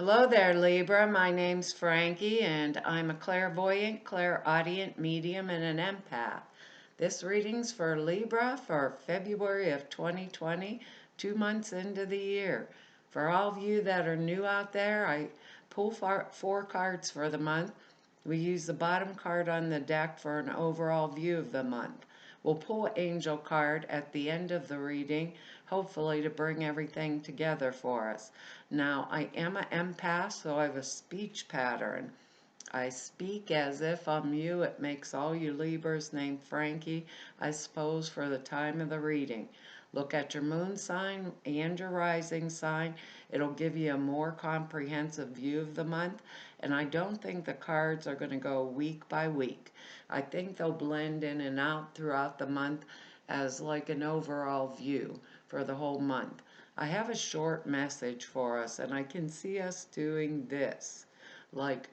Hello there, Libra. My name's Frankie, and I'm a clairvoyant, clairaudient medium, and an empath. This reading's for Libra for February of 2020, 2 months into the year. For all of you that are new out there, I pull four cards for the month. We use the bottom card on the deck for an overall view of the month. We'll pull an angel card at the end of the reading, hopefully to bring everything together for us. Now, I am an empath, so I have a speech pattern. I speak as if I'm you. It makes all you Libras named Frankie, I suppose, for the time of the reading. Look at your moon sign and your rising sign. It'll give you a more comprehensive view of the month. And I don't think the cards are going to go week by week. I think they'll blend in and out throughout the month as like an overall view for the whole month. I have a short message for us, and I can see us doing this. Like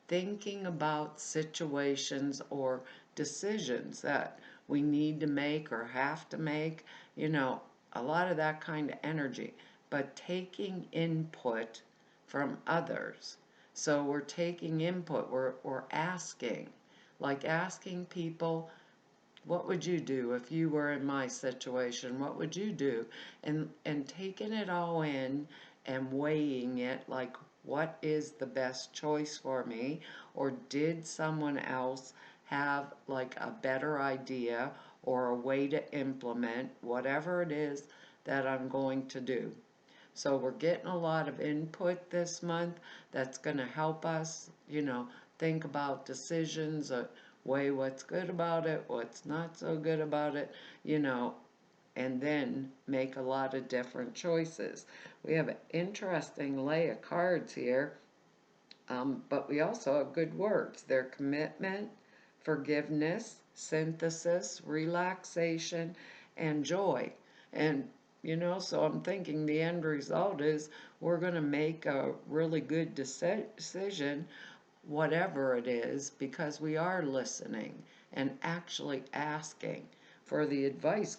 thinking about situations or decisions that we need to make or have to make, you know, a lot of that kind of energy, but taking input from others. So we're taking input, we're asking, like asking people, what would you do if you were in my situation? What would you do? And taking it all in and weighing it like what is the best choice for me, or did someone else have like a better idea or a way to implement whatever it is that I'm going to do. So we're getting a lot of input this month that's going to help us, think about decisions, weigh what's good about it, what's not so good about it, you know, and then make a lot of different choices. We have an interesting lay of cards here, but we also have good words. They're commitment, forgiveness, synthesis, relaxation, and joy. And so I'm thinking the end result is we're going to make a really good decision, whatever it is, because we are listening and actually asking for the advice,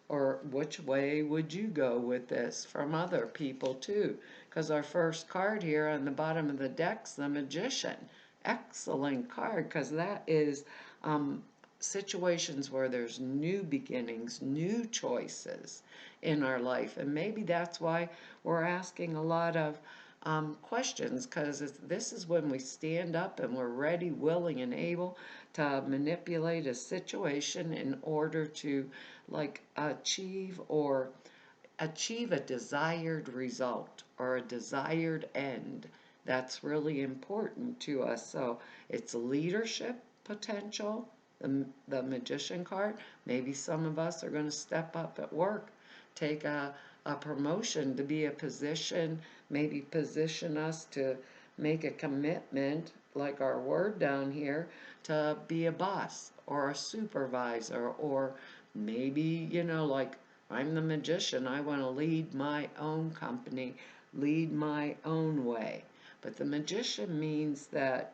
or which way would you go with this from other people too? Because our first card here on the bottom of the deck's the Magician. Excellent card, because that is situations where there's new beginnings, new choices in our life. And maybe that's why we're asking a lot of questions, because this is when we stand up and we're ready, willing, and able to manipulate a situation in order to like achieve a desired result or a desired end. That's really important to us. So it's leadership potential, the Magician card. Maybe some of us are going to step up at work, take a promotion to be a position, maybe position us to make a commitment, like our word down here, to be a boss or a supervisor, or maybe, like I'm the Magician, I want to lead my own company, lead my own way. But the Magician means that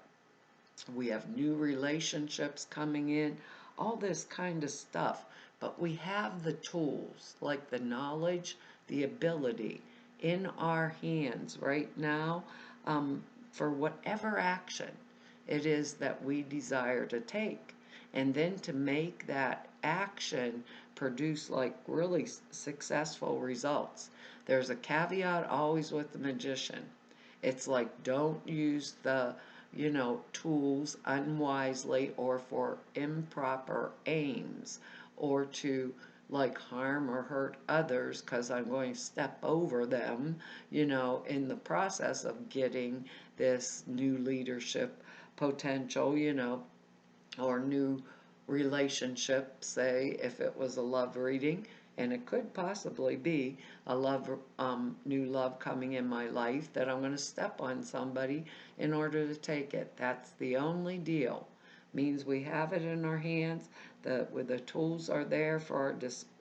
we have new relationships coming in, all this kind of stuff. But we have the tools, like the knowledge, the ability in our hands right now, for whatever action it is that we desire to take. And then to make that action produce like really successful results. There's a caveat always with the Magician. It's like don't use the tools unwisely or for improper aims, or to like harm or hurt others because I'm going to step over them, in the process of getting this new leadership potential, or new relationship, say if it was a love reading, and it could possibly be a new love coming in my life, that I'm going to step on somebody in order to take it. That's the only deal. Means we have it in our hands, where the tools are there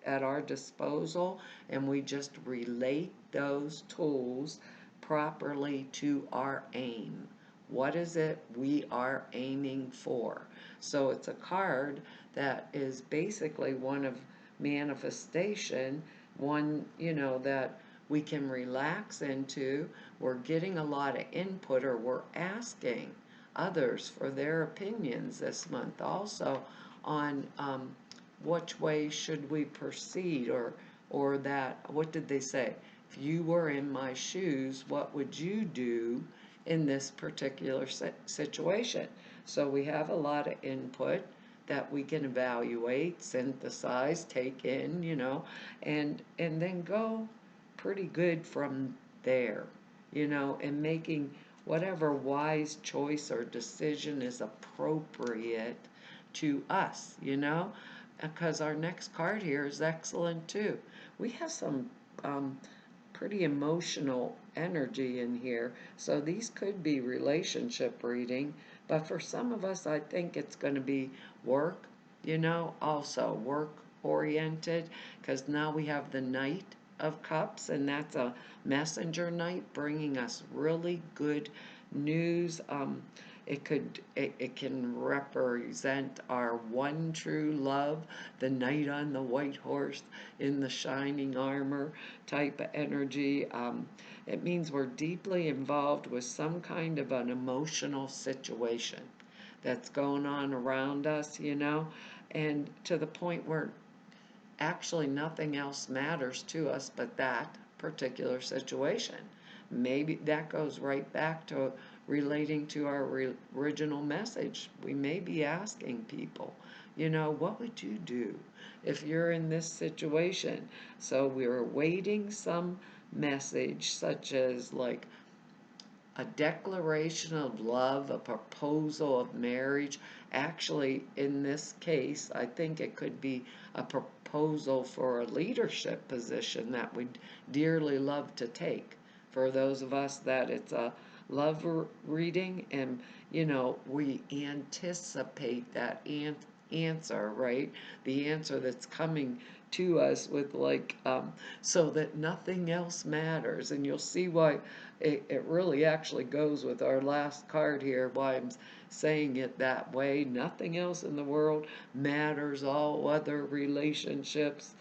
at our disposal, and we just relate those tools properly to our aim. What is it we are aiming for? So it's a card that is basically one of manifestation, one, that we can relax into. We're getting a lot of input, or we're asking others for their opinions this month also on which way should we proceed, or that, what did they say? If you were in my shoes, what would you do in this particular situation? So we have a lot of input that we can evaluate, synthesize, take in, and then go pretty good from there, and making whatever wise choice or decision is appropriate to us, because our next card here is excellent too. We have some pretty emotional energy in here, so these could be relationship reading, but for some of us, I think it's going to be work, also work oriented, because now we have the Knight of Cups, and that's a messenger knight bringing us really good news. It can represent our one true love, the knight on the white horse in the shining armor type of energy. It means we're deeply involved with some kind of an emotional situation that's going on around us, and to the point where actually nothing else matters to us but that particular situation. Maybe that goes right back to relating to our original message. We may be asking people, what would you do if you're in this situation? So we're awaiting some message, such as like a declaration of love, a proposal of marriage. Actually, in this case, I think it could be a proposal for a leadership position that we'd dearly love to take. For those of us that it's a love reading, and we anticipate that answer, right? The answer that's coming to us with so that nothing else matters. And you'll see why it really actually goes with our last card here, why I'm saying it that way. Nothing else in the world matters. All other relationships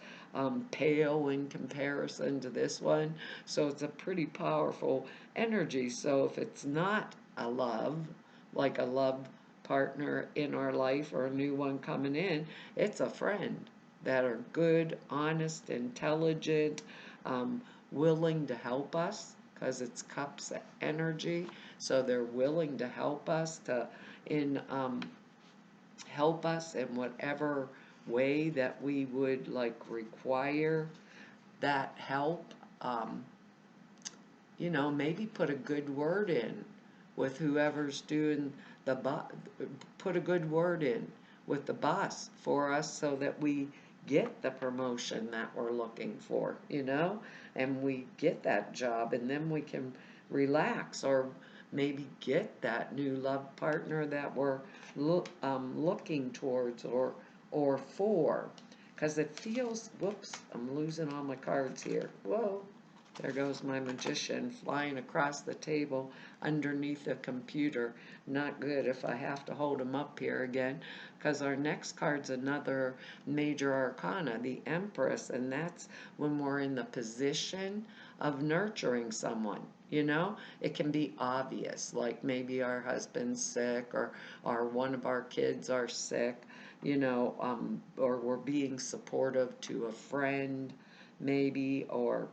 pale in comparison to this one. So it's a pretty powerful energy. So if it's not a love, like a love partner in our life or a new one coming in, it's a friend that are good, honest, intelligent, willing to help us, because it's cups energy. So they're willing to help us help us in whatever way that we would require that help. Maybe put a good word in with whoever's doing put a good word in with the boss for us so that we get the promotion that we're looking for, and we get that job, and then we can relax, or maybe get that new love partner that we're looking towards or for, because it feels, whoops, I'm losing all my cards here. Whoa. There goes my magician flying across the table underneath the computer. Not good if I have to hold him up here again, because our next card's another major arcana, the Empress, and that's when we're in the position of nurturing someone. It can be obvious, like maybe our husband's sick, or one of our kids are sick, or we're being supportive to a friend, maybe, or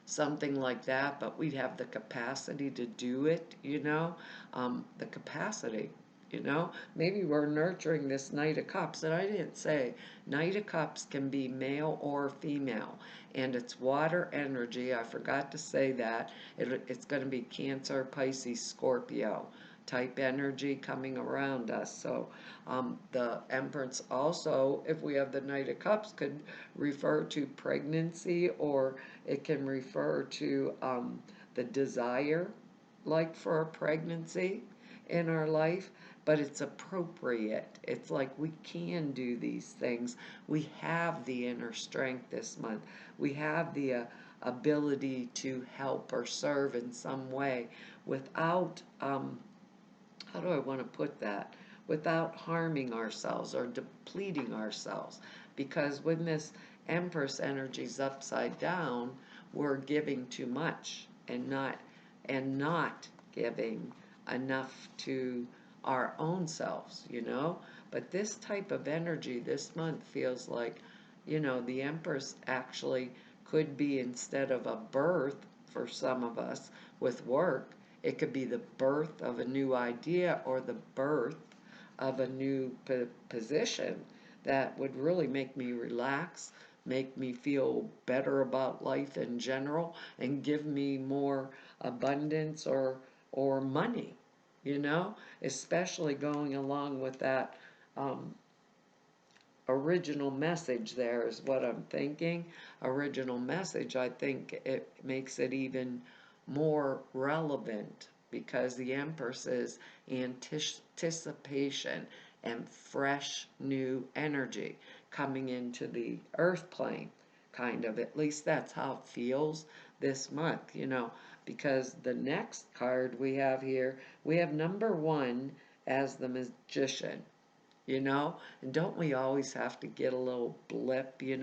something like that, but we'd have the capacity to do it, the capacity, maybe we're nurturing this Knight of Cups, and I didn't say, Knight of Cups can be male or female, and it's water energy. I forgot to say that. It's going to be Cancer, Pisces, Scorpio type energy coming around us. So the Empress also, if we have the Knight of Cups, could refer to pregnancy, or it can refer to the desire, like for a pregnancy in our life, but it's appropriate. It's like we can do these things. We have the inner strength this month. We have the ability to help or serve in some way without, how do I want to put that? Without harming ourselves or depleting ourselves. Because when this Empress energy is upside down, we're giving too much and not giving enough to our own selves, you know? But this type of energy this month feels like, the Empress actually could be, instead of a birth for some of us with work, it could be the birth of a new idea or the birth of a new position that would really make me relax, make me feel better about life in general, and give me more abundance or money, especially going along with that um, original message. There is what I'm thinking. Original message, I think it makes it even more relevant because the Empress is anticipation and fresh new energy coming into the earth plane, kind of. At least that's how it feels this month, because the next card we have here, we have number 1 as the Magician, and don't we always have to get a little blip, in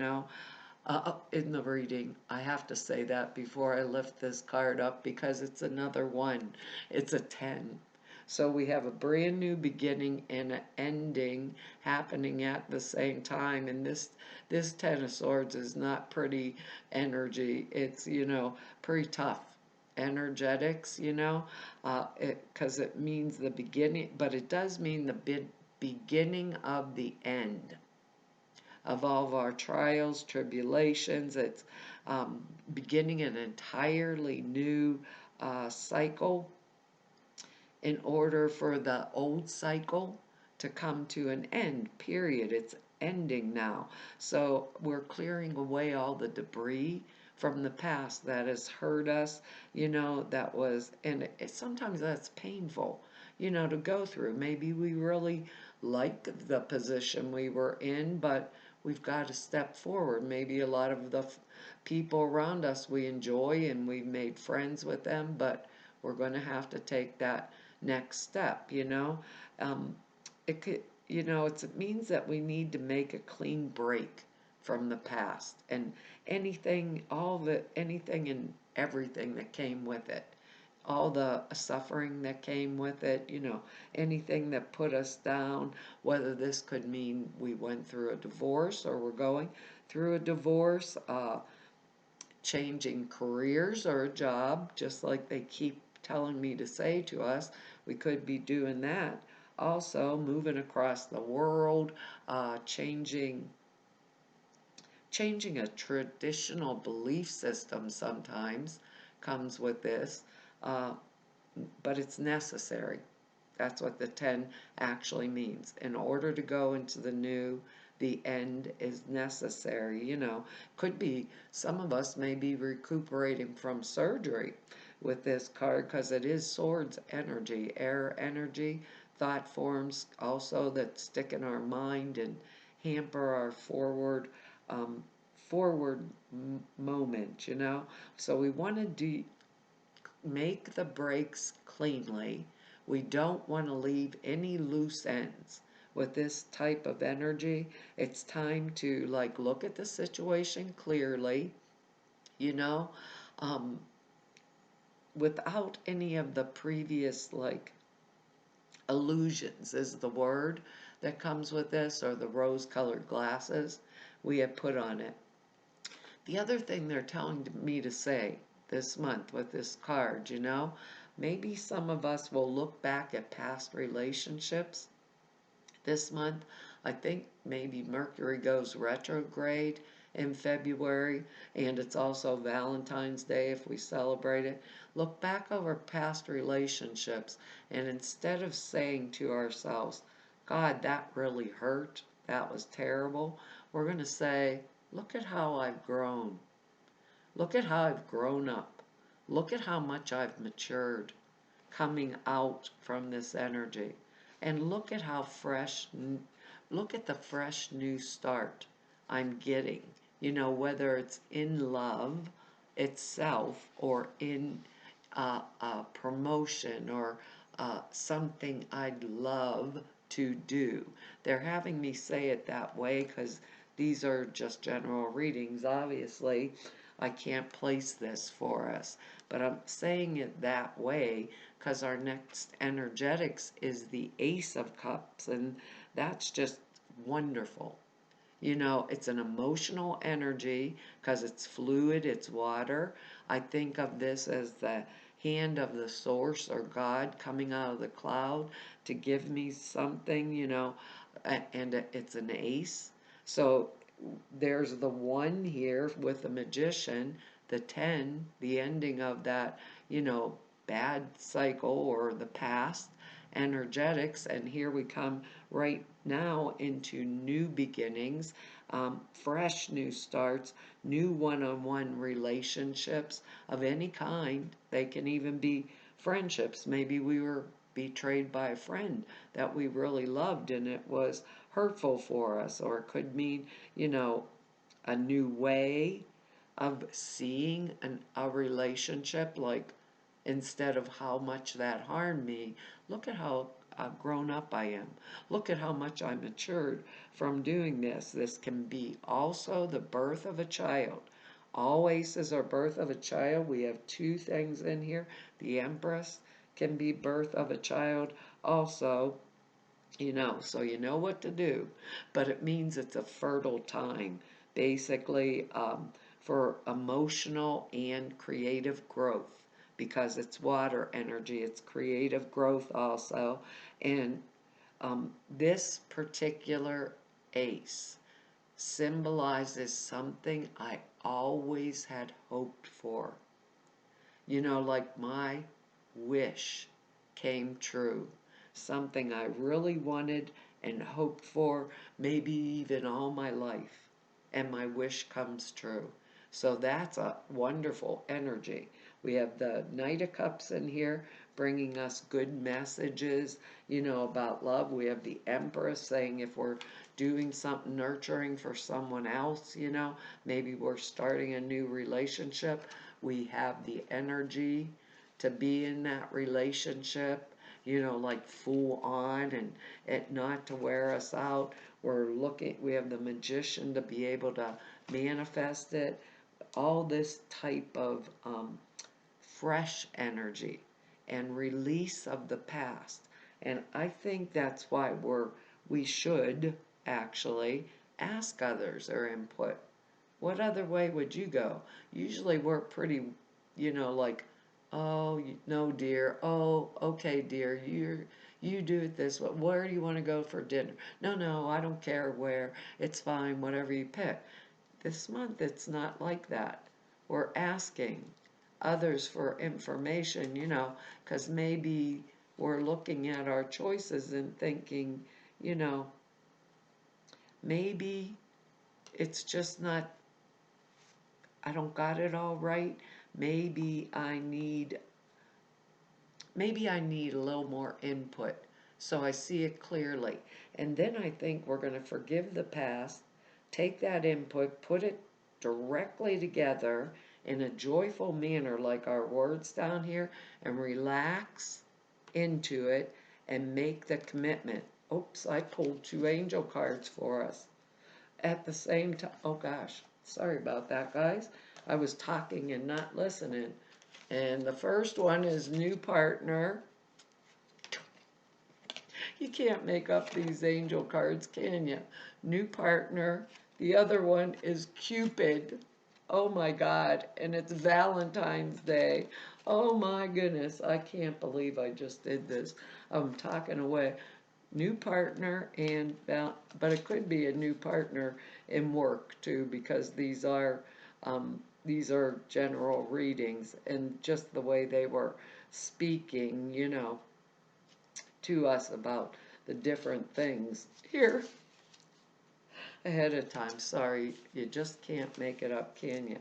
the reading? I have to say that before I lift this card up because it's another 1. It's a 10. So we have a brand new beginning and an ending happening at the same time. And this 10 of Swords is not pretty energy. It's, pretty tough energetics, because it means the beginning, but it does mean the beginning of the end of all of our trials, tribulations. It's beginning an entirely new cycle in order for the old cycle to come to an end, period. It's ending now. So we're clearing away all the debris from the past that has hurt us, that was, and sometimes that's painful, to go through. Maybe we really like the position we were in, but we've got to step forward. Maybe a lot of the people around us we enjoy and we've made friends with them, but we're going to have to take that next step, it could, it means that we need to make a clean break from the past and anything and everything that came with it, all the suffering that came with it, anything that put us down, whether this could mean we went through a divorce or we're going through a divorce, changing careers or a job, just like they keep telling me to say to us, we could be doing that. Also, moving across the world, changing a traditional belief system sometimes comes with this, uh, but it's necessary. That's what the 10 actually means. In order to go into the new, the end is necessary. Could be some of us may be recuperating from surgery with this card because it is Swords energy, air energy, thought forms also that stick in our mind and hamper our um, forward moment. So we want to make the breaks cleanly. We don't want to leave any loose ends with this type of energy. It's time to look at the situation clearly, you know, um, without any of the previous illusions is the word that comes with this, or the rose-colored glasses we have put on it. The other thing they're telling me to say this month with this card, maybe some of us will look back at past relationships this month. I think maybe Mercury goes retrograde in February, and it's also Valentine's Day if we celebrate it. Look back over past relationships, and instead of saying to ourselves, God, that really hurt, that was terrible, we're going to say, look at how I've grown. Look at how I've grown up. Look at how much I've matured coming out from this energy. And look at how look at the fresh new start I'm getting. Whether it's in love itself or in a promotion or something I'd love to do. They're having me say it that way because these are just general readings, obviously. I can't place this for us. But I'm saying it that way because our next energetics is the Ace of Cups, and that's just wonderful. You know, it's an emotional energy because it's fluid, it's water. I think of this as the hand of the source or God coming out of the cloud to give me something, you know, and it's an ace. So there's the one here with the magician, the 10, the ending of that, you know, bad cycle or the past energetics, and here we come right now into new beginnings, fresh new starts, new one-on-one relationships of any kind. They can even be friendships. Maybe we were betrayed by a friend that we really loved and it was hurtful for us, or it could mean, you know, a new way of seeing a relationship, like instead of how much that harmed me, look at how grown up I am. Look at how much I matured from doing this. This can be also the birth of a child. Always is our birth of a child. We have two things in here. The Empress can be birth of a child also, you know, so you know what to do. But it means it's a fertile time, basically, for emotional and creative growth because it's water energy, it's creative growth also. And this particular ace symbolizes something I always had hoped for. You know, like my wish came true. Something I really wanted and hoped for, maybe even all my life. And my wish comes true. So that's a wonderful energy. We have the Knight of Cups in here bringing us good messages, you know, about love. We have the Empress saying if we're doing something nurturing for someone else, you know, maybe we're starting a new relationship. We have the energy to be in that relationship, you know, like full on and it not to wear us out. We have the Magician to be able to manifest it. All this type of fresh energy and release of the past. And I think that's why we should actually ask others their input. What other way would you go? Usually we're pretty, you know, like, oh, no, dear. Oh, okay, dear. You do it this way. Where do you want to go for dinner? No, no, I don't care where. It's fine, whatever you pick. This month it's not like that. We're asking others for information, you know, because maybe we're looking at our choices and thinking, you know, maybe it's just not, I don't got it all right. Maybe I need maybe I need a little more input so I see it clearly. And then I think we're going to forgive the past, take that input, put it directly together in a joyful manner, like our words down here, and relax into it and make the commitment. Oops, I pulled two angel cards for us at the same time. Oh gosh, sorry about that, guys. I was talking and not listening. And the first one is new partner. You can't make up these angel cards, can you? New partner. The other one is Cupid. Oh my God. And it's Valentine's Day. Oh my goodness. I can't believe I just did this. I'm talking away. New partner but it could be a new partner in work too, because these are general readings and just the way they were speaking, you know, to us about the different things here ahead of time. Sorry, you just can't make it up, can you?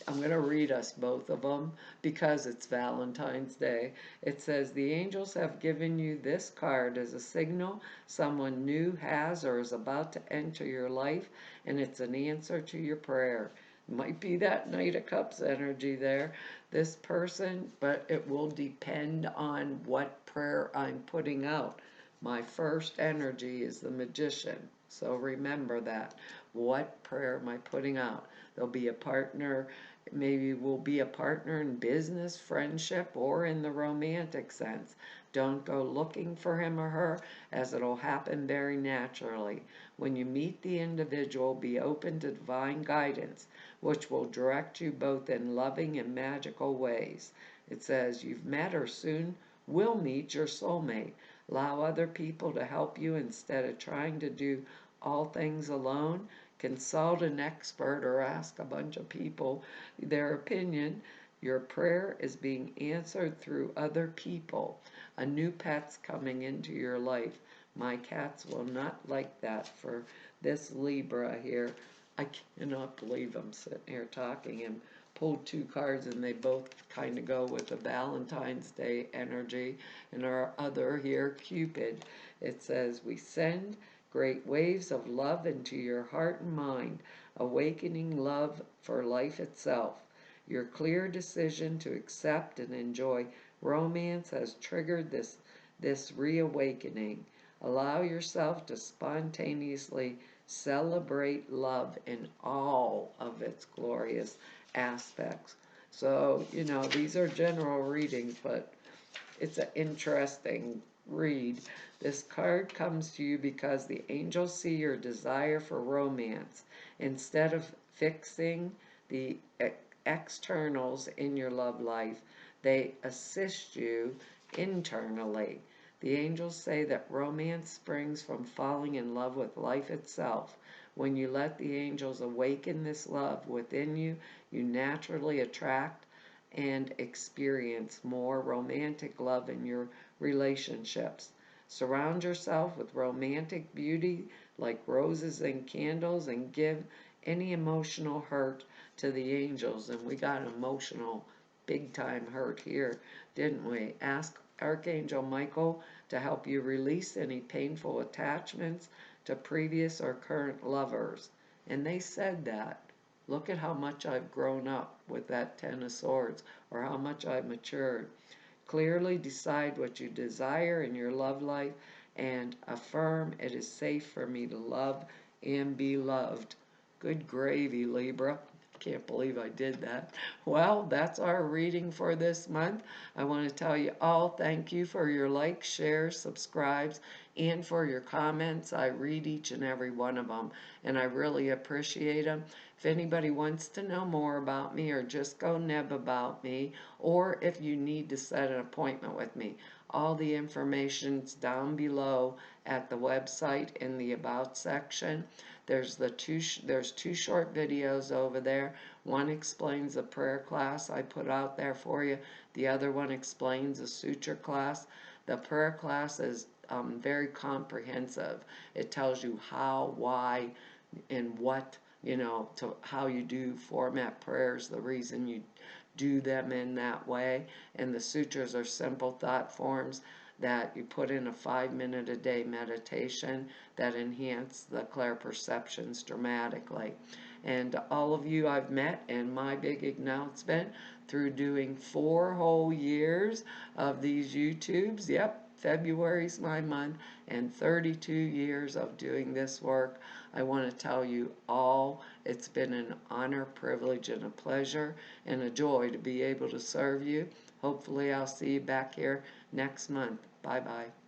I'm going to read us both of them because it's Valentine's Day. It says, the angels have given you this card as a signal someone new has or is about to enter your life, and it's an answer to your prayer. It might be that Knight of Cups energy there, this person, but it will depend on what prayer I'm putting out. My first energy is the Magician, so remember that. What prayer am I putting out? There'll be a partner Maybe we'll be a partner in business, friendship, or in the romantic sense. Don't go looking for him or her, as it'll happen very naturally. When you meet the individual, be open to divine guidance, which will direct you both in loving and magical ways. It says, you've met or soon will meet your soulmate. Allow other people to help you instead of trying to do all things alone. Consult an expert or ask a bunch of people their opinion. Your prayer is being answered through other people. A new pet's coming into your life. My cats will not like that for this Libra here. I cannot believe I'm sitting here talking and pulled two cards and they both kind of go with the Valentine's Day energy. And our other here, Cupid, it says, we send great waves of love into your heart and mind, awakening love for life itself. Your clear decision to accept and enjoy romance has triggered this reawakening. Allow yourself to spontaneously celebrate love in all of its glorious aspects. So, these are general readings, but it's an interesting read. This card comes to you because the angels see your desire for romance. Instead of fixing the externals in your love life, they assist you internally. The angels say that romance springs from falling in love with life itself. When you let the angels awaken this love within you, you naturally attract and experience more romantic love in your relationships. Surround yourself with romantic beauty like roses and candles and give any emotional hurt to the angels. And we got emotional big time hurt here, didn't we? Ask Archangel Michael to help you release any painful attachments to previous or current lovers. And they said that. Look at how much I've grown up with that Ten of Swords, or how much I've matured. Clearly decide what you desire in your love life and affirm it is safe for me to love and be loved. Good gravy, Libra. Can't believe I did that. Well, that's our reading for this month. I want to tell you all thank you for your likes, shares, subscribes, and for your comments. I read each and every one of them, and I really appreciate them. If anybody wants to know more about me or just go neb about me, or if you need to set an appointment with me, all the information's down below at the website in the About section. There's two short videos over there. One explains the prayer class I put out there for you. The other one explains the suture class. The prayer class is very comprehensive. It tells you how, why, and what, to how you do format prayers, the reason you do them in that way. And the sutras are simple thought forms that you put in a 5-minute a day meditation that enhance the clear perceptions dramatically. And all of you I've met, and my big announcement through doing 4 whole years of these YouTubes. Yep, February's my month, and 32 years of doing this work. I want to tell you all, it's been an honor, privilege, and a pleasure, and a joy to be able to serve you. Hopefully I'll see you back here next month. Bye-bye.